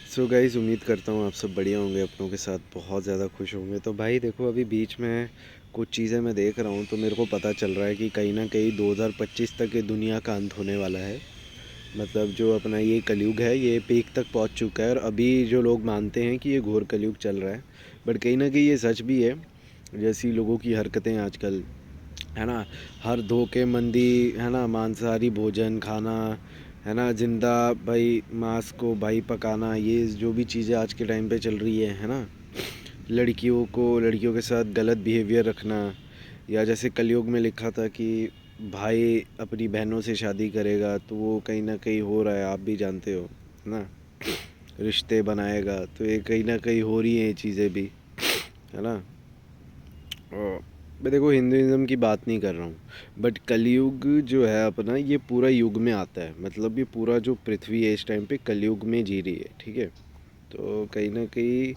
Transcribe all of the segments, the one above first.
So guys, उम्मीद करता हूँ आप सब बढ़िया होंगे, अपनों के साथ बहुत ज़्यादा खुश होंगे। तो भाई देखो, अभी बीच में कुछ चीज़ें मैं देख रहा हूँ तो मेरे को पता चल रहा है कि कहीं ना कहीं 2025 तक ये दुनिया का अंत होने वाला है। मतलब जो अपना ये कलयुग है ये पीक तक पहुँच चुका है, और अभी जो लोग मानते हैं कि ये घोर कलयुग चल रहा है, बट कहीं ना कहीं ये सच भी है। जैसी लोगों की हरकतें आजकल, है ना, हर धोखे मंदी, है ना, मांसाहारी भोजन खाना, है ना, जिंदा भाई मांस को भाई पकाना, ये जो भी चीज़ें आज के टाइम पे चल रही है ना, लड़कियों के साथ गलत बिहेवियर रखना, या जैसे कलयुग में लिखा था कि भाई अपनी बहनों से शादी करेगा, तो वो कहीं ना कहीं हो रहा है, आप भी जानते हो, है ना, रिश्ते बनाएगा, तो ये कहीं ना कहीं हो रही हैं ये चीज़ें भी, है ना। और मैं देखो हिंदुज़म की बात नहीं कर रहा हूँ, बट कलयुग जो है अपना, ये पूरा युग में आता है। मतलब ये पूरा जो पृथ्वी है इस टाइम पे कलयुग में जी रही है, ठीक है। तो कहीं ना कहीं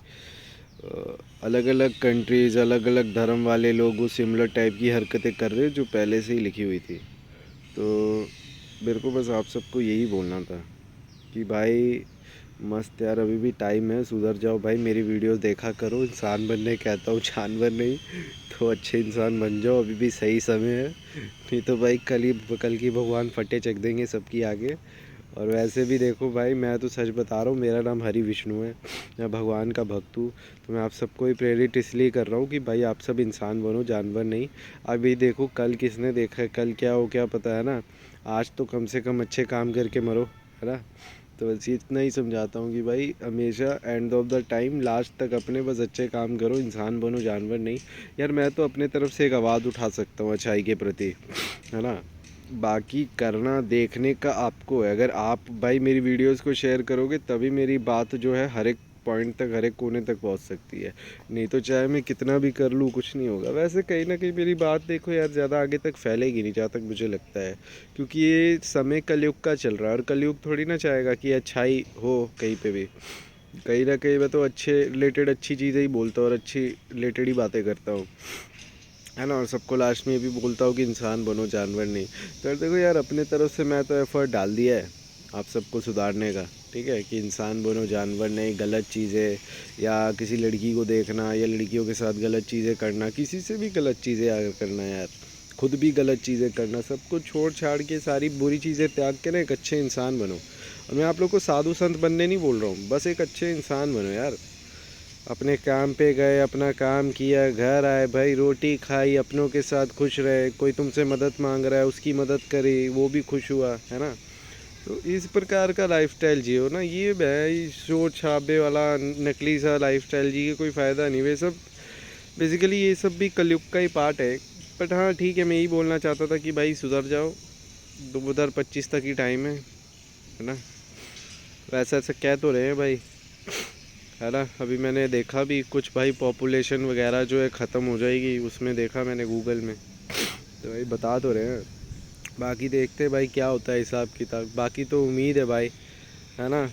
अलग अलग कंट्रीज़, अलग अलग धर्म वाले लोग वो सिमिलर टाइप की हरकतें कर रहे हैं जो पहले से ही लिखी हुई थी। तो मेरे को बस आप सबको यही बोलना था कि भाई मस्त यार, अभी भी टाइम है, सुधर जाओ भाई, मेरी वीडियोस देखा करो, इंसान बनने कहता हूँ, जानवर नहीं। तो अच्छे इंसान बन जाओ, अभी भी सही समय है, नहीं तो भाई कल की भगवान फटे चक देंगे सबकी आगे। और वैसे भी देखो भाई, मैं तो सच बता रहा हूँ, मेरा नाम हरि विष्णु है, मैं भगवान का भक्त हूँ। तो मैं आप सबको ही प्रेरित इसलिए कर रहा हूँ कि भाई आप सब इंसान बनो, जानवर नहीं। अभी देखो कल किसने देखा है, कल क्या हो क्या पता, है ना। आज तो कम से कम अच्छे काम करके मरो, है ना। तो बस इतना ही समझाता हूँ कि भाई हमेशा end of the time last तक अपने बस अच्छे काम करो, इंसान बनो, जानवर नहीं। यार मैं तो अपने तरफ से एक आवाज़ उठा सकता हूँ अच्छाई के प्रति, है ना। बाकी करना देखने का आपको है। अगर आप भाई मेरी वीडियोस को शेयर करोगे तभी मेरी बात जो है हर एक पॉइंट तक, हर एक कोने तक पहुंच सकती है। नहीं तो चाहे मैं कितना भी कर लूँ कुछ नहीं होगा। वैसे कहीं ना कहीं मेरी बात देखो यार, ज़्यादा आगे तक फैलेगी नहीं जहाँ तक मुझे लगता है, क्योंकि ये समय कलयुग का चल रहा है, और कलयुग थोड़ी ना चाहेगा कि अच्छाई हो कहीं पे भी। कहीं ना कहीं मैं तो अच्छे रिलेटेड अच्छी चीज़ें ही बोलता हूँ और अच्छी रिलेटेड ही बातें करता हूँ, है ना। और सबको लास्ट में ये भी बोलता हूँ कि इंसान बनो, जानवर नहीं। तो देखो यार, अपने तरफ से मैं तो एफर्ट डाल दिया है आप सबको सुधारने का, ठीक है, कि इंसान बनो, जानवर नहीं। गलत चीज़ें या किसी लड़की को देखना या लड़कियों के साथ गलत चीज़ें करना, किसी से भी गलत चीज़ें अगर करना यार, खुद भी गलत चीज़ें करना, सब कुछ छोड़ छाड़ के सारी बुरी चीज़ें त्याग के ना एक अच्छे इंसान बनो। और मैं आप लोग को साधु संत बनने नहीं बोल रहा हूँ, बस एक अच्छे इंसान बनो यार। अपने काम पे गए, अपना काम किया, घर आए भाई, रोटी खाई, अपनों के साथ खुश रहे। कोई तुमसे मदद मांग रहा है, उसकी मदद करी, वो भी खुश हुआ, है ना। तो इस प्रकार का लाइफस्टाइल जियो ना। ये भाई शोर छापे वाला नकली सा लाइफस्टाइल जी के कोई फ़ायदा नहीं। वे सब बेसिकली ये सब भी कलयुग का ही पार्ट है। बट हाँ ठीक है, मैं यही बोलना चाहता था कि भाई सुधर जाओ, 2025 तक ही टाइम है ना। वैसे ऐसा कह तो रहे हैं भाई, है ना। अभी मैंने देखा भी कुछ भाई, पॉपुलेशन वगैरह जो है ख़त्म हो जाएगी, उसमें देखा मैंने गूगल में। तो भाई बता तो रहे हैं। बाकी देखते हैं भाई क्या होता है हिसाब किताब। बाकी तो उम्मीद है भाई, है ना,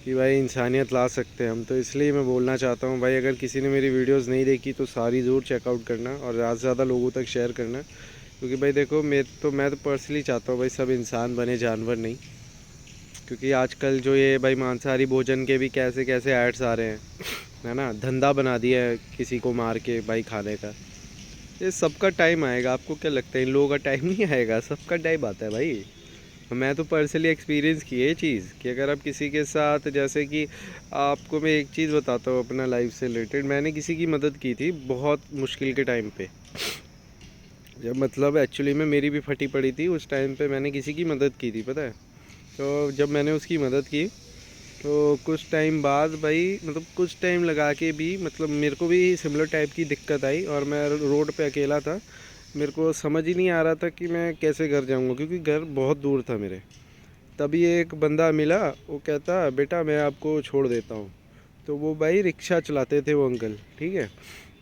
कि भाई इंसानियत ला सकते हैं हम। तो इसलिए मैं बोलना चाहता हूँ भाई, अगर किसी ने मेरी वीडियोस नहीं देखी तो सारी ज़रूर चेकआउट करना और ज़्यादा से ज़्यादा लोगों तक शेयर करना। क्योंकि भाई देखो, मैं तो पर्सनली चाहता हूँ भाई सब इंसान बने, जानवर नहीं। क्योंकि आजकल जो ये भाई मांसाहारी भोजन के भी कैसे कैसे ऐड्स आ रहे हैं, है ना, धंधा बना दिया है किसी को मार के भाई खाने का। ये सबका टाइम आएगा। आपको क्या लगता है इन लोगों का टाइम नहीं आएगा? सबका टाइम आता है भाई। मैं तो पर्सनली एक्सपीरियंस की है ये चीज़, कि अगर आप किसी के साथ, जैसे कि आपको मैं एक चीज़ बताता हूँ अपना लाइफ से रिलेटेड। मैंने किसी की मदद की थी बहुत मुश्किल के टाइम पे, जब मतलब एक्चुअली में मेरी भी फटी पड़ी थी उस टाइम पे, मैंने किसी की मदद की थी, पता है। तो जब मैंने उसकी मदद की तो कुछ टाइम बाद भाई, मतलब कुछ टाइम लगा के भी, मतलब मेरे को भी सिमिलर टाइप की दिक्कत आई, और मैं रोड पे अकेला था। मेरे को समझ ही नहीं आ रहा था कि मैं कैसे घर जाऊंगा, क्योंकि घर बहुत दूर था मेरे। तभी एक बंदा मिला, वो कहता बेटा मैं आपको छोड़ देता हूँ। तो वो भाई रिक्शा चलाते थे वो अंकल, ठीक है।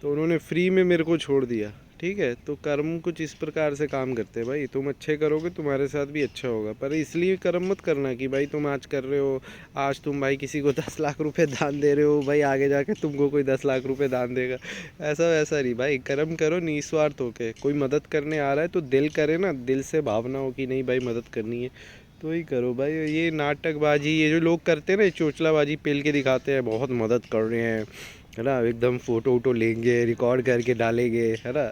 तो उन्होंने फ्री में मेरे को छोड़ दिया, ठीक है। तो कर्म कुछ इस प्रकार से काम करते हैं भाई, तुम अच्छे करोगे तुम्हारे साथ भी अच्छा होगा। पर इसलिए कर्म मत करना कि भाई तुम आज कर रहे हो, आज तुम भाई किसी को 10 लाख रुपए दान दे रहे हो, भाई आगे जाके तुमको कोई 10 लाख रुपए दान देगा। ऐसा वैसा नहीं भाई, कर्म करो निस्वार्थ होके। कोई मदद करने आ रहा है तो दिल करे ना, दिल से भावना हो कि नहीं भाई मदद करनी है, तो ही करो भाई, ये नाटकबाजी ये जो लोग करते हैं ना, ये चोचलाबाजी पेल के दिखाते हैं बहुत मदद कर रहे हैं, है ना, एकदम फ़ोटो वोटो लेंगे रिकॉर्ड करके डालेंगे, है ना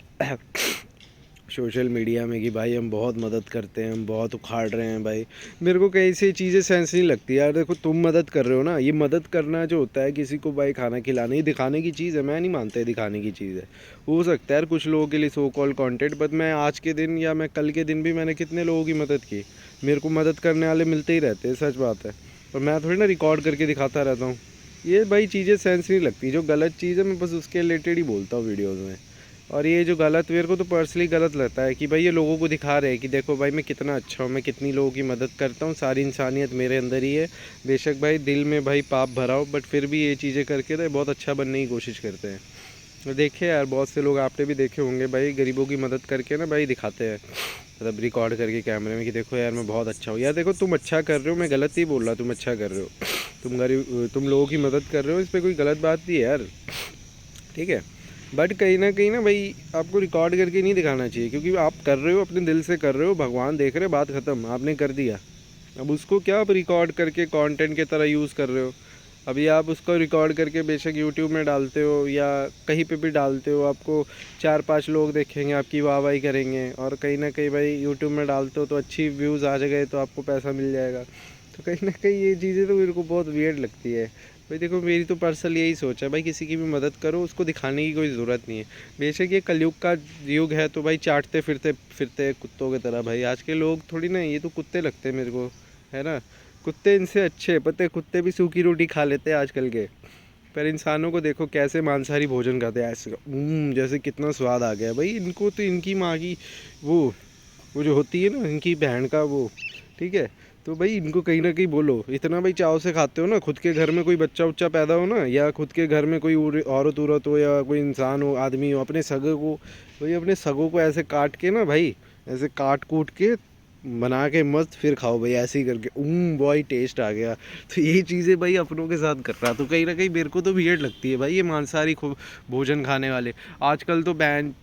सोशल मीडिया में कि भाई हम बहुत मदद करते हैं, हम बहुत उखाड़ रहे हैं भाई। मेरे को कहीं से चीज़ें सेंस नहीं लगती यार। देखो तुम मदद कर रहे हो ना, ये मदद करना जो होता है किसी को भाई खाना खिलाना, ये दिखाने की चीज़ है, मैं नहीं मानता है दिखाने की चीज़ है। हो सकता है यार कुछ लोगों के लिए सो कॉल कंटेंट, बट मैं आज के दिन या मैं कल के दिन भी मैंने कितने लोगों की मदद की। मेरे को मदद करने वाले मिलते ही रहते हैं, सच बात है। और मैं थोड़ी ना रिकॉर्ड करके दिखाता रहता हूँ। ये भाई चीज़ें सेंस नहीं लगती, जो गलत चीज़ है मैं बस उसके रिलेटेड ही बोलता हूँ वीडियोज़ में। और ये जो गलत, मेरे को तो पर्सनली गलत लगता है कि भाई ये लोगों को दिखा रहे हैं कि देखो भाई मैं कितना अच्छा हूँ, मैं कितनी लोगों की मदद करता हूँ, सारी इंसानियत मेरे अंदर ही है। बेशक भाई दिल में भाई पाप भरा हो, बट फिर भी ये चीज़ें करके ना बहुत अच्छा बनने की कोशिश करते हैं। तो देखे यार बहुत से लोग आपने भी देखे होंगे भाई, गरीबों की मदद करके ना भाई दिखाते हैं, मतलब रिकॉर्ड करके कैमरे में कि देखो यार मैं बहुत अच्छा हूँ। यार देखो तुम अच्छा कर रहे हो, मैं गलत ही बोल रहा, तुम अच्छा कर रहे हो, तुम लोगों की मदद कर रहे हो, इस पर कोई गलत बात नहीं है यार, ठीक है। बट कहीं ना भाई आपको रिकॉर्ड करके नहीं दिखाना चाहिए, क्योंकि आप कर रहे हो अपने दिल से कर रहे हो, भगवान देख रहे, बात ख़त्म, आपने कर दिया। अब उसको क्या आप रिकॉर्ड करके कंटेंट की तरह यूज़ कर रहे हो। अभी आप उसको रिकॉर्ड करके बेशक यूट्यूब में डालते हो या कहीं पे भी डालते हो, आपको 4-5 लोग देखेंगे, आपकी वाहवाही करेंगे, और कहीं ना कहीं भाई यूट्यूब में डालते हो तो अच्छी व्यूज़ आ गए तो आपको पैसा मिल जाएगा। तो कहीं ना कहीं ये चीज़ें तो मेरे को बहुत वियर्ड लगती है भाई। देखो मेरी तो पर्सनल यही सोच है भाई, किसी की भी मदद करो, उसको दिखाने की कोई ज़रूरत नहीं है। बेशक ये कलयुग का युग है तो भाई चाटते फिरते फिरते कुत्तों की तरह भाई, आज के लोग थोड़ी ना, ये तो कुत्ते लगते हैं मेरे को, है ना। कुत्ते इनसे अच्छे, पता है, कुत्ते भी सूखी रोटी खा लेते हैं आजकल के, पर इंसानों को देखो कैसे मांसाहारी भोजन करते हैं, ऐसे जैसे कितना स्वाद आ गया भाई इनको। तो इनकी माँ की वो जो होती है ना, इनकी बहन का वो, ठीक है। तो भाई इनको कहीं ना कहीं बोलो, इतना भाई चाव से खाते हो ना, खुद के घर में कोई बच्चा उच्चा पैदा हो ना, या खुद के घर में कोई औरत उरत हो या कोई इंसान हो, आदमी हो, अपने सगे को भाई, अपने सगों को ऐसे काट के ना भाई, ऐसे काट कूट के बना के मस्त फिर खाओ भाई, ऐसे ही करके बॉय टेस्ट आ गया। तो यही चीज़ें भाई अपनों के साथ कर रहा, तो कहीं ना कहीं मेरे को तो वियर्ड लगती है भाई ये मांसाहारी भोजन खाने वाले। आजकल तो बैन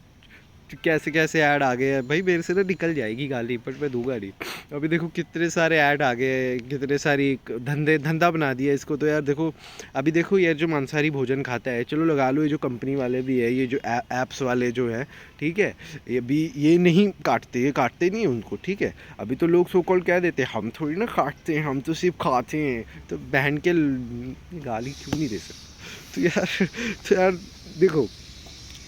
कैसे कैसे ऐड आ गए हैं भाई, मेरे से ना निकल जाएगी गाली, बट मैं दूंगा नहीं। अभी देखो कितने सारे ऐड आ गए हैं, कितने सारी धंधा बना दिया इसको। तो यार देखो, अभी देखो यार जो मांसाहारी भोजन खाता है, चलो लगा लो ये जो कंपनी वाले भी है, ये जो ऐप्स वाले जो है, ठीक है, ये भी ये नहीं काटते, ये काटते नहीं है उनको, ठीक है। अभी तो लोग सो कॉल्ड कह देते हैं हम थोड़ी ना काटते हैं, हम तो सिर्फ खाते हैं। तो बहन के गाली क्यों नहीं दे सकते। तो यार देखो,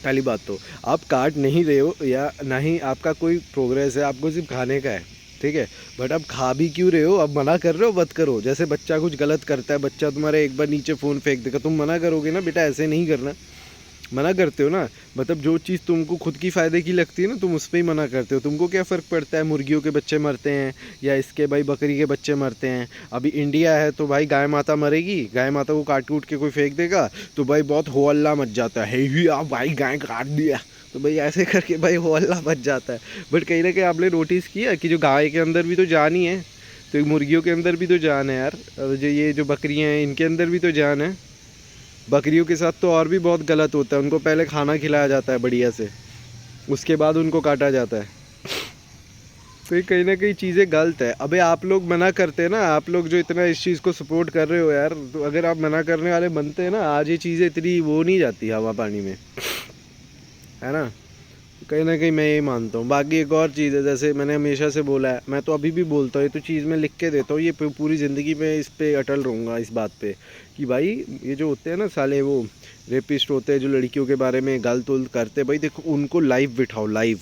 पहली बात तो आप काट नहीं रहे हो या ना ही आपका कोई प्रोग्रेस है, आपको सिर्फ खाने का है, ठीक है। बट आप खा भी क्यों रहे हो, अब मना कर रहे हो, मत करो। जैसे बच्चा कुछ गलत करता है, बच्चा तुम्हारे एक बार नीचे फ़ोन फेंक देगा, तुम मना करोगे ना बेटा ऐसे नहीं करना, मना करते हो ना। मतलब जो चीज़ तुमको खुद की फ़ायदे की लगती है ना, तुम उस पर ही मना करते हो। तुमको क्या फ़र्क पड़ता है मुर्गियों के बच्चे मरते हैं या इसके भाई बकरी के बच्चे मरते हैं। अभी इंडिया है तो भाई गाय माता मरेगी, गाय माता को काट कूट के कोई फेंक देगा तो भाई बहुत हो अल्लाह मच जाता है, ही आप भाई गाय काट दिया, तो भाई ऐसे करके भाई हो अल्लाह मच जाता है। बट कहीं ना कहीं आपने नोटिस किया कि जो गाय के अंदर भी तो जान ही है, तो मुर्गियों के अंदर भी तो जान है यार, और जो ये जो बकरियाँ हैं इनके अंदर भी तो जान है। बकरियों के साथ तो और भी बहुत गलत होता है, उनको पहले खाना खिलाया जाता है बढ़िया से, उसके बाद उनको काटा जाता है। तो ये कहीं ना कहीं चीज़ें गलत है। अबे आप लोग मना करते हैं ना, आप लोग जो इतना इस चीज़ को सपोर्ट कर रहे हो यार, तो अगर आप मना करने वाले बनते हैं ना, आज ये चीज़ें इतनी वो नहीं जाती हवा पानी में, है ना। कहीं ना कहीं मैं यही मानता हूँ। बाकी एक और चीज़ है, जैसे मैंने हमेशा से बोला है, मैं तो अभी भी बोलता हूँ, ये तो चीज़ मैं लिख के देता हूँ, ये पूरी ज़िंदगी में इस पे अटल रहूँगा इस बात पे, कि भाई ये जो होते हैं ना साले वो रेपिस्ट होते हैं जो लड़कियों के बारे में गलत उल्ट करते हैं, भाई देखो उनको लाइव बिठाओ, लाइव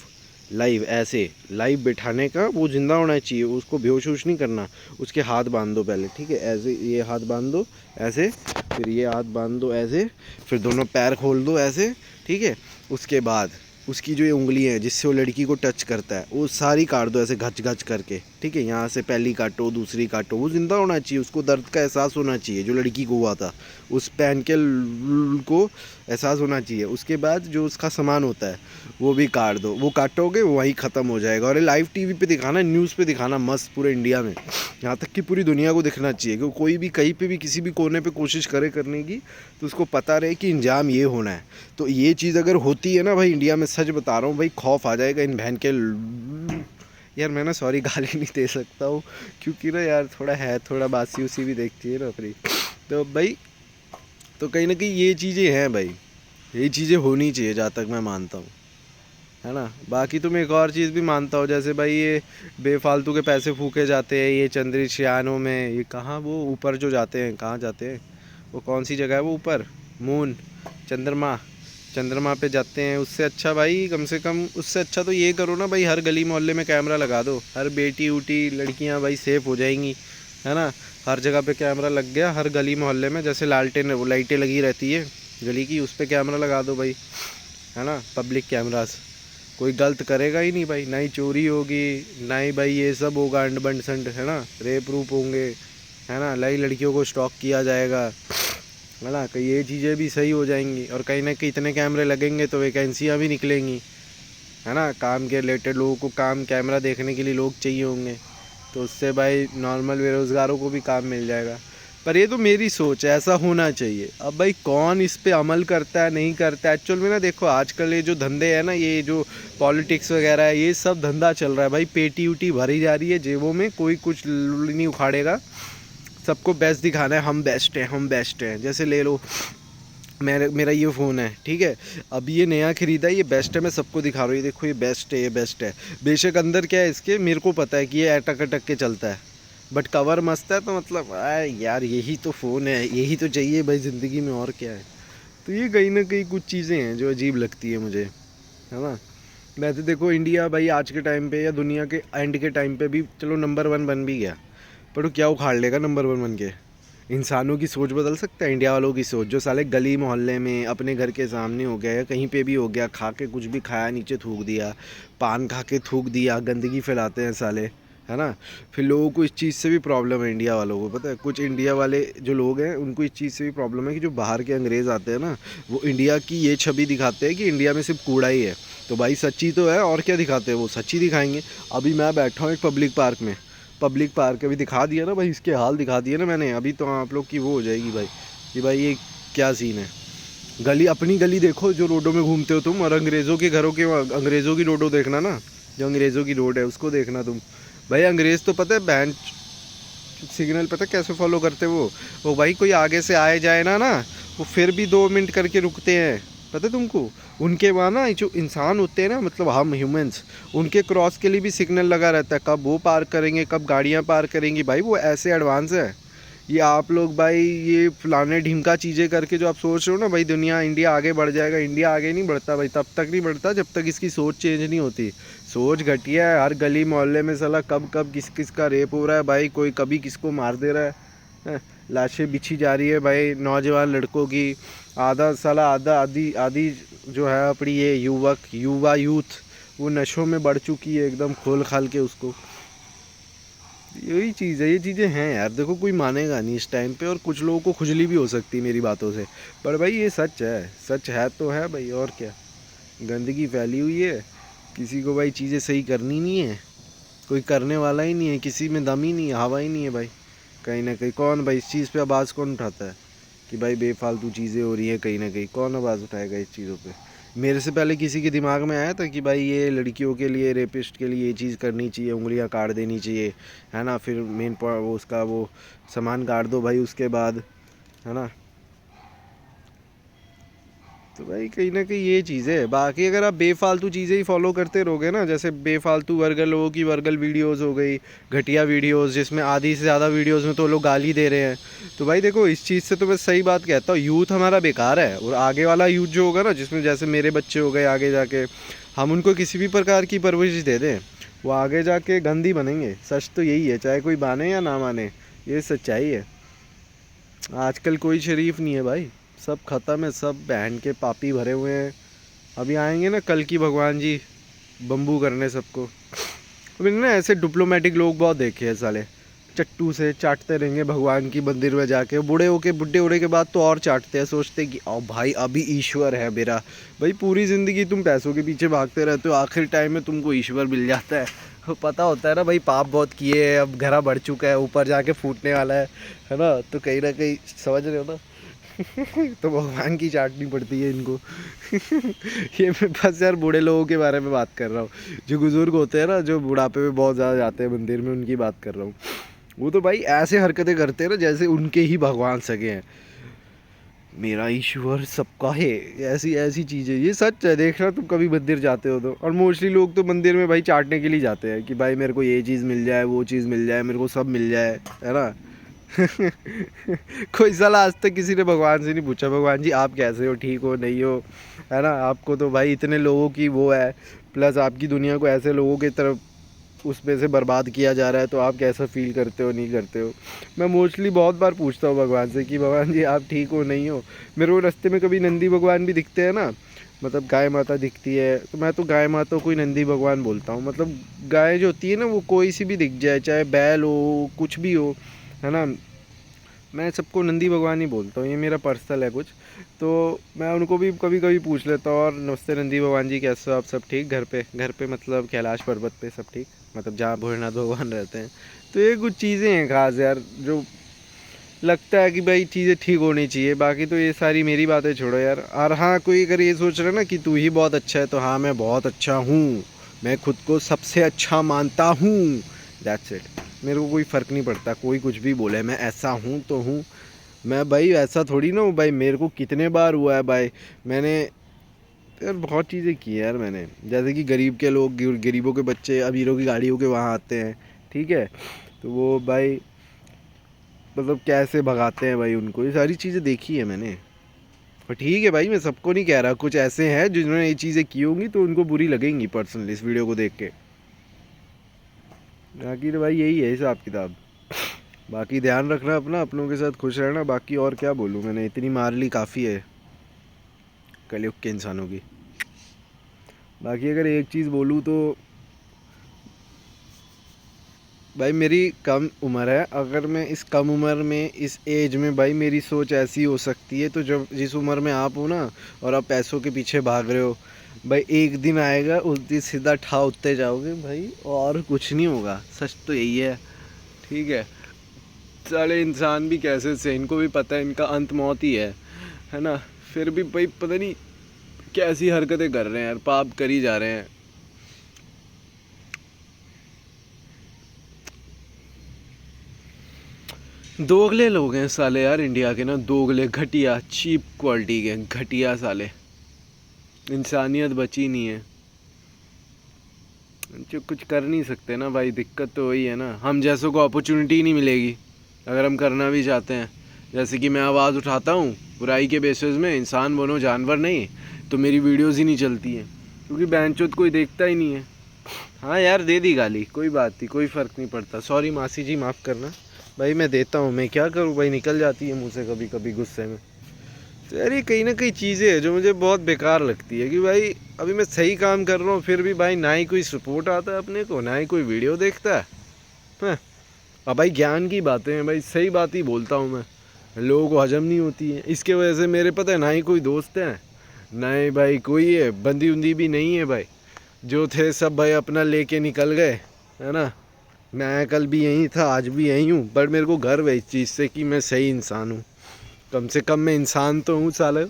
लाइव ऐसे लाइव बिठाने का, वो ज़िंदा होना चाहिए, उसको बेहोश वोश नहीं करना। उसके हाथ बांध दो पहले, ठीक है, ऐसे ये हाथ बांध दो ऐसे, फिर ये हाथ बांध दो ऐसे, फिर दोनों पैर खोल दो ऐसे, ठीक है। उसके बाद उसकी जो ये उंगली है जिससे वो लड़की को टच करता है, वो सारी काट दो ऐसे घच घच करके, ठीक है। यहाँ से पहली काटो, दूसरी काटो, वो ज़िंदा होना चाहिए, उसको दर्द का एहसास होना चाहिए, जो लड़की को हुआ था उस पैन के को एहसास होना चाहिए। उसके बाद जो उसका सामान होता है वो भी काट दो, वो काटोगे वहीं ख़त्म हो जाएगा। और ये लाइव टीवी पे दिखाना, न्यूज़ पे दिखाना मस्त पूरे इंडिया में, यहाँ तक कि पूरी दुनिया को दिखना चाहिए, क्योंकि कोई भी कहीं पे भी किसी भी कोने पे कोशिश करे करने की, तो उसको पता रहे कि इंजाम ये होना है। तो ये चीज़ अगर होती है ना भाई इंडिया में, सच बता रहा हूँ भाई, खौफ आ जाएगा इन बहन के यार मैं ना सॉरी गाली नहीं दे सकता हूँ, क्योंकि ना यार थोड़ा है, थोड़ा बासी उसी भी देखती है ना अपनी। तो भाई तो कहीं ना कहीं ये चीज़ें हैं भाई, ये चीज़ें होनी चाहिए जहाँ तक मैं मानता हूँ, है ना। बाकी तो मैं एक और चीज़ भी मानता हूँ, जैसे भाई ये बेफालतू के पैसे फूके जाते हैं ये चंद्रयानों में, ये कहाँ वो ऊपर जो जाते हैं, कहाँ जाते हैं, वो कौन सी जगह है वो ऊपर, मून, चंद्रमा, चंद्रमा पे जाते हैं। उससे अच्छा भाई कम से कम, उससे अच्छा तो ये करो ना भाई, हर गली मोहल्ले में कैमरा लगा दो, हर बेटी उटी लड़कियां भाई सेफ़ हो जाएंगी, है ना। हर जगह पे कैमरा लग गया, हर गली मोहल्ले में, जैसे लालटेन वो लाइटें लगी रहती है गली की, उस पर कैमरा लगा दो भाई, है ना। पब्लिक कैमरास, कोई गलत करेगा ही नहीं भाई, ना ही चोरी होगी, ना ही भाई ये सब होगा अंड बंड संड, है ना, रेप रूप होंगे, है ना, नई लड़कियों को स्टॉक किया जाएगा, है ना। कि ये चीज़ें भी सही हो जाएंगी, और कहीं ना कहीं इतने कैमरे लगेंगे तो वैकेंसियाँ भी निकलेंगी, है ना। काम के रिलेटेड लोगों को काम, कैमरा देखने के लिए लोग चाहिए होंगे, तो उससे भाई नॉर्मल बेरोज़गारों को भी काम मिल जाएगा। पर ये तो मेरी सोच है, ऐसा होना चाहिए। अब भाई कौन इस पे अमल करता है नहीं करता है, एक्चुअल में ना देखो आजकल ये जो धंधे हैं ना, ये जो पॉलिटिक्स वगैरह है, ये सब धंधा चल रहा है भाई, पेटी उटी भरी जा रही है जेबों में, कोई कुछ नहीं उखाड़ेगा, सबको बेस्ट दिखाना है, हम बेस्ट हैं, हम बेस्ट हैं। जैसे ले लो, मेरा ये फ़ोन है, ठीक है, अब ये नया ख़रीदा है, ये बेस्ट है, मैं सबको दिखा रहा हूँ, ये देखो ये बेस्ट है, ये बेस्ट है। बेशक अंदर क्या है इसके मेरे को पता है कि ये अटक अटक के चलता है, बट कवर मस्त है, तो मतलब यार यही तो फ़ोन है, यही तो चाहिए भाई ज़िंदगी में, और क्या है। तो ये कहीं ना कहीं कुछ चीज़ें हैं जो अजीब लगती है मुझे, है ना। वैसे देखो इंडिया भाई आज के टाइम पे या दुनिया के एंड के टाइम पे भी चलो नंबर 1 बन भी गया, पर वो क्या उखाड़ लेगा नंबर 1 बन के। इंसानों की सोच बदल सकता है, इंडिया वालों की सोच, जो साले गली मोहल्ले में अपने घर के सामने हो गया या कहीं पे भी हो गया, खा के कुछ भी खाया नीचे थूक दिया, पान खा के थूक दिया, गंदगी फैलाते हैं साले, है ना। फिर लोगों को इस चीज़ से भी प्रॉब्लम है, इंडिया वालों को पता है, कुछ इंडिया वाले जो लोग हैं उनको इस चीज़ से भी प्रॉब्लम है कि जो बाहर के अंग्रेज़ आते हैं ना, वो इंडिया की ये छवि दिखाते हैं कि इंडिया में सिर्फ कूड़ा ही है। तो भाई सच्ची तो है, और क्या दिखाते हैं, वो सच्ची दिखाएंगे। अभी मैं बैठा हूँ एक पब्लिक पार्क अभी दिखा दिया ना भाई, इसके हाल दिखा दिए ना मैंने, अभी तो आप लोग की वो हो जाएगी भाई कि भाई ये क्या सीन है। गली, अपनी गली देखो जो रोडों में घूमते हो तुम, और अंग्रेज़ों के घरों के, अंग्रेज़ों की रोडों देखना ना, जो अंग्रेज़ों की रोड है उसको देखना तुम। भाई अंग्रेज़ तो पता है बैंड सिग्नल पता है कैसे फॉलो करते वो भाई कोई आगे से आए जाए ना वो फिर भी 2 मिनट करके रुकते हैं, पता है तुमको। उनके वहाँ ना जो इंसान होते हैं ना, मतलब हम ह्यूमंस, उनके क्रॉस के लिए भी सिग्नल लगा रहता है, कब वो पार करेंगे, कब गाड़ियाँ पार करेंगी, भाई वो ऐसे एडवांस है। ये आप लोग भाई ये फलाने ढिमका चीज़ें करके जो आप सोच रहे हो ना भाई दुनिया, इंडिया आगे बढ़ जाएगा, इंडिया आगे नहीं बढ़ता भाई, तब तक नहीं बढ़ता जब तक इसकी सोच चेंज नहीं होती। सोच घटिया है, हर गली मोहल्ले में साला कब कब किस किस का रेप हो रहा है भाई, कोई कभी किसको मार दे रहा है, लाशें बिछी जा रही है भाई नौजवान लड़कों की। आधा साला आधा आधी आधी जो है अपनी ये युवा यूथ वो नशों में बढ़ चुकी है एकदम खोल खाल के उसको। यही चीज़ है, ये चीज़ें हैं यार, देखो कोई मानेगा नहीं इस टाइम पे, और कुछ लोगों को खुजली भी हो सकती है मेरी बातों से, पर भाई ये सच है तो है भाई, और क्या। गंदगी फैली हुई है, किसी को भाई चीज़ें सही करनी नहीं है, कोई करने वाला ही नहीं है, किसी में दम ही नहीं है, हवा ही नहीं है भाई। कहीं ना कहीं कौन भाई इस चीज़ पे आवाज़ कौन उठाता है कि भाई बेफालतू चीज़ें हो रही हैं, कहीं ना कहीं कौन आवाज़ उठाएगा इस चीज़ों पे। मेरे से पहले किसी के दिमाग में आया था कि भाई ये लड़कियों के लिए, रेपिस्ट के लिए ये चीज़ करनी चाहिए, उंगलियां काट देनी चाहिए, है ना, फिर मेन वो उसका वो सामान काट दो भाई उसके बाद, है ना। तो भाई कहीं ना कहीं ये चीज़ है। बाकी अगर आप बेफालतू चीज़ें ही फॉलो करते रहोगे ना, जैसे बेफालतू वर्गल लोगों की वर्गल वीडियोस हो गई, घटिया वीडियोस जिसमें आधी से ज़्यादा वीडियोस में तो लोग गाली दे रहे हैं, तो भाई देखो इस चीज़ से तो मैं सही बात कहता हूँ, यूथ हमारा बेकार है, और आगे वाला यूथ जो होगा ना, जिसमें जैसे मेरे बच्चे हो गए आगे जाके, हम उनको किसी भी प्रकार की परवरिश दे दें, वो आगे जाके गंदी बनेंगे। सच तो यही है, चाहे कोई माने या ना माने, ये सच्चाई है। आजकल कोई शरीफ नहीं है भाई, सब ख़त्म है, सब बहन के पापी भरे हुए हैं। अभी आएंगे ना कल की भगवान जी बम्बू करने सबको। अभी ना ऐसे डिप्लोमेटिक लोग बहुत देखे हैं साले, चट्टू से चाटते रहेंगे भगवान की मंदिर में जाके, बूढ़े होने के बाद तो और चाटते हैं, सोचते हैं कि ओ भाई अभी ईश्वर है मेरा। भाई पूरी ज़िंदगी तुम पैसों के पीछे भागते रहते हो, आखिर टाइम में तुमको ईश्वर मिल जाता है, पता होता है ना भाई, पाप बहुत किए हैं, अब घड़ा बढ़ चुका है, ऊपर जाके फूटने वाला है ना, तो कहीं ना कहीं समझ रहे हो ना। तो भगवान की चाटनी पड़ती है इनको। ये मैं बस यार बूढ़े लोगों के बारे में बात कर रहा हूँ, जो बुजुर्ग होते हैं ना, जो बुढ़ापे में बहुत ज़्यादा जाते हैं मंदिर में, उनकी बात कर रहा हूँ। वो तो भाई ऐसे हरकतें करते हैं ना जैसे उनके ही भगवान सगे हैं। मेरा ईश्वर सबका है, ऐसी ऐसी चीज़ें, ये सच है, देखना तुम कभी मंदिर जाते हो तो। और मोस्टली लोग तो मंदिर में भाई चाटने के लिए जाते हैं कि भाई मेरे को ये चीज़ मिल जाए, वो चीज़ मिल जाए, मेरे को सब मिल जाए, है ना। कोई साला आज तक किसी ने भगवान से नहीं पूछा भगवान जी आप कैसे हो, ठीक हो नहीं हो, है ना। आपको तो भाई इतने लोगों की वो है, प्लस आपकी दुनिया को ऐसे लोगों की तरफ उसमें से बर्बाद किया जा रहा है, तो आप कैसा फील करते हो, नहीं करते हो। मैं मोस्टली बहुत बार पूछता हूँ भगवान से कि भगवान जी आप ठीक हो नहीं हो। मेरे को रास्ते में कभी नंदी भगवान भी दिखते हैं ना, मतलब गाय माता दिखती है, तो मैं तो गाय माता को ही नंदी भगवान बोलता हूँ। मतलब गाय जो होती है ना, वो कोई सी भी दिख जाए, चाहे बैल हो कुछ भी हो, है ना, मैं सबको नंदी भगवान ही बोलता हूँ, ये मेरा पर्सनल है कुछ। तो मैं उनको भी कभी कभी पूछ लेता हूँ, और नमस्ते नंदी भगवान जी कैसे हो आप, सब ठीक घर पे मतलब कैलाश पर्वत पे सब ठीक, मतलब जहाँ भोलेनाथ भगवान रहते हैं। तो ये कुछ चीज़ें हैं खास यार, जो लगता है कि भाई चीज़ें ठीक होनी चाहिए। बाकी तो ये सारी मेरी बातें छोड़ो यार। और हाँ, कोई अगर ये सोच रहा है ना कि तू ही बहुत अच्छा है, तो हाँ मैं बहुत अच्छा हूँ, मैं खुद को सबसे अच्छा मानता हूँ, दैट्स इट। मेरे को कोई फ़र्क नहीं पड़ता कोई कुछ भी बोले, मैं ऐसा हूँ तो हूँ। मैं भाई ऐसा थोड़ी ना हूँ भाई, मेरे को कितने बार हुआ है भाई, मैंने यार बहुत चीज़ें की है यार मैंने। जैसे कि गरीब के लोग, गरीबों के बच्चे अमीरों की गाड़ियों के वहाँ आते हैं, ठीक है, तो वो भाई मतलब कैसे भगाते हैं भाई उनको, ये सारी चीज़ें देखी है मैंने। और ठीक है भाई, मैं सबको नहीं कह रहा, कुछ ऐसे हैं जिन्होंने ये चीज़ें की होंगी तो उनको बुरी लगेंगी पर्सनली इस वीडियो को देख के। बाकी तो भाई यही है हिसाब किताब। बाकी ध्यान रखना अपना, अपनों के साथ खुश रहना। बाकी और क्या बोलूँ, मैंने इतनी मार ली काफ़ी है कलयुग के इंसानों की। बाकी अगर एक चीज़ बोलूँ तो भाई मेरी कम उम्र है, अगर मैं इस कम उम्र में, इस एज में भाई मेरी सोच ऐसी हो सकती है, तो जब जिस उम्र में आप हो ना और आप पैसों के पीछे भाग रहे हो, भाई एक दिन आएगा उस दिन सीधा ठा उठते जाओगे भाई, और कुछ नहीं होगा। सच तो यही है, ठीक है। साले इंसान भी कैसे से, इनको भी पता है इनका अंत मौत ही है ना, फिर भी भाई पता नहीं कैसी हरकतें कर रहे हैं यार, पाप कर ही जा रहे हैं। दोगले लोग हैं साले यार इंडिया के ना, दोगले, घटिया, चीप क्वालिटी के घटिया साले, इंसानियत बची नहीं है, जो कुछ कर नहीं सकते ना भाई। दिक्कत तो वही है ना, हम जैसों को अपॉर्चुनिटी नहीं मिलेगी अगर हम करना भी चाहते हैं। जैसे कि मैं आवाज़ उठाता हूँ बुराई के बेसिस में, इंसान बनो जानवर नहीं, तो मेरी वीडियोज़ ही नहीं चलती हैं, क्योंकि बैंचोद कोई देखता ही नहीं है। हाँ यार दे दी गाली, कोई बात नहीं, कोई फ़र्क नहीं पड़ता, सॉरी मासी जी माफ़ करना भाई, मैं देता हूँ, मैं क्या करूँ भाई, निकल जाती है मुँह से कभी कभी गुस्से में। तो यार ये कहीं ना कहीं चीज़ें हैं जो मुझे बहुत बेकार लगती है, कि भाई अभी मैं सही काम कर रहा हूँ फिर भी भाई ना ही कोई सपोर्ट आता है अपने को, ना ही कोई वीडियो देखता है। हाँ, अब भाई ज्ञान की बातें हैं भाई, सही बात ही बोलता हूँ मैं, लोगों को हजम नहीं होती है, इसके वजह से मेरे पता है ना ही कोई दोस्त हैं, ना ही भाई कोई है, बंदी उंदी भी नहीं है भाई, जो थे सब भाई अपना लेके निकल गए, है ना। मैं कल भी यहीं था, आज भी यहीं हूँ, बट मेरे को गर्व है इस चीज़ से कि मैं सही इंसान हूँ। कम से कम मैं इंसान तो हूँ साले,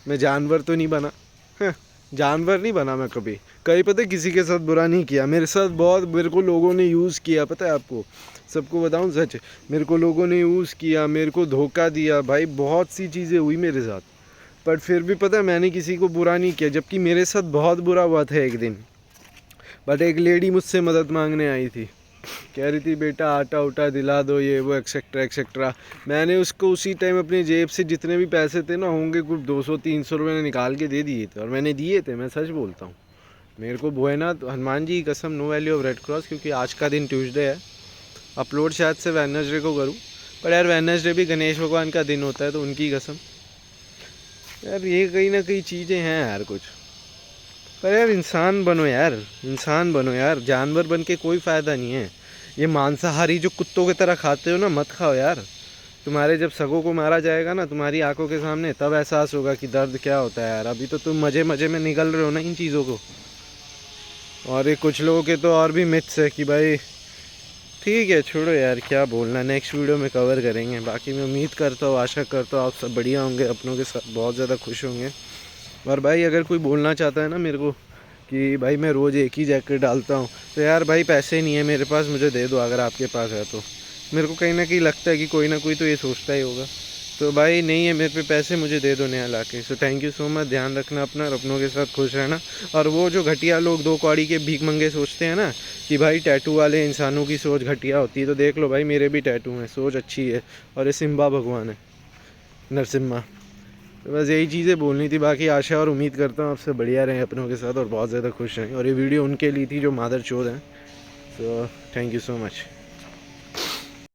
मैं जानवर तो नहीं बना। हाँ, जानवर नहीं बना मैं कभी। कहीं पता है किसी के साथ बुरा नहीं किया, मेरे साथ बहुत, मेरे को लोगों ने यूज़ किया, पता है आपको, सबको बताऊँ सच, मेरे को लोगों ने यूज़ किया, मेरे को धोखा दिया भाई, बहुत सी चीज़ें हुई मेरे साथ, बट फिर भी पता है मैंने किसी को बुरा नहीं किया। जबकि मेरे साथ बहुत बुरा हुआ था एक दिन, बट एक लेडी मुझसे मदद मांगने आई थी, कह रही थी बेटा आटा उटा दिला दो, ये वो एक्सेट्रा एक्सेट्रा। मैंने उसको उसी टाइम अपनी जेब से जितने भी पैसे थे ना, होंगे कुछ 200-300 रुपये ने निकाल के दे दिए थे, और मैंने दिए थे, मैं सच बोलता हूँ। मेरे को भोलेनाथ हनुमान जी की कसम, no value of red cross, क्योंकि आज का दिन ट्यूसडे है, अपलोड शायद से वेडनेसडे को करूँ, पर यार वेडनेसडे भी गणेश भगवान का दिन होता है, तो उनकी कसम यार, ये कहीं ना कहीं चीज़ें हैं यार कुछ। पर यार इंसान बनो यार, इंसान बनो यार, जानवर बन के कोई फ़ायदा नहीं है। ये मांसाहारी जो कुत्तों की तरह खाते हो ना, मत खाओ यार। तुम्हारे जब सगों को मारा जाएगा ना तुम्हारी आंखों के सामने, तब एहसास होगा कि दर्द क्या होता है यार। अभी तो तुम मज़े मज़े में निगल रहे हो ना इन चीज़ों को, और ये कुछ लोगों के तो और भी मिथ्स है कि भाई ठीक है छोड़ो यार, क्या बोलना, नेक्स्ट वीडियो में कवर करेंगे। बाकी मैं उम्मीद करता हूँ, आशा करता हूँ आप सब बढ़िया होंगे, अपनों के साथ बहुत ज़्यादा खुश होंगे। और भाई अगर कोई बोलना चाहता है ना मेरे को कि भाई मैं रोज़ एक ही जैकेट डालता हूँ, तो यार भाई पैसे नहीं है मेरे पास, मुझे दे दो अगर आपके पास है तो। मेरे को कहीं ना कहीं लगता है कि कोई ना कोई तो ये सोचता ही होगा। तो भाई नहीं है मेरे पे पैसे, मुझे दे दो नया ला के। So thank you so much, ध्यान रखना अपना और अपनों के साथ खुश रहना। और वो जो घटिया लोग दो कौड़ी के भीख मंगे सोचते हैं ना कि भाई टैटू वाले इंसानों की सोच घटिया होती है, तो देख लो भाई मेरे भी टैटू हैं, सोच अच्छी है। और ये सिम्बा भगवान है, नरसिम्हा। तो बस यही चीज़ें बोलनी थी। बाकी आशा और उम्मीद करता हूँ आपसे बढ़िया रहें अपनों के साथ और बहुत ज़्यादा खुश रहें। और ये वीडियो उनके लिए थी जो मादर चोद हैं। So thank you so much.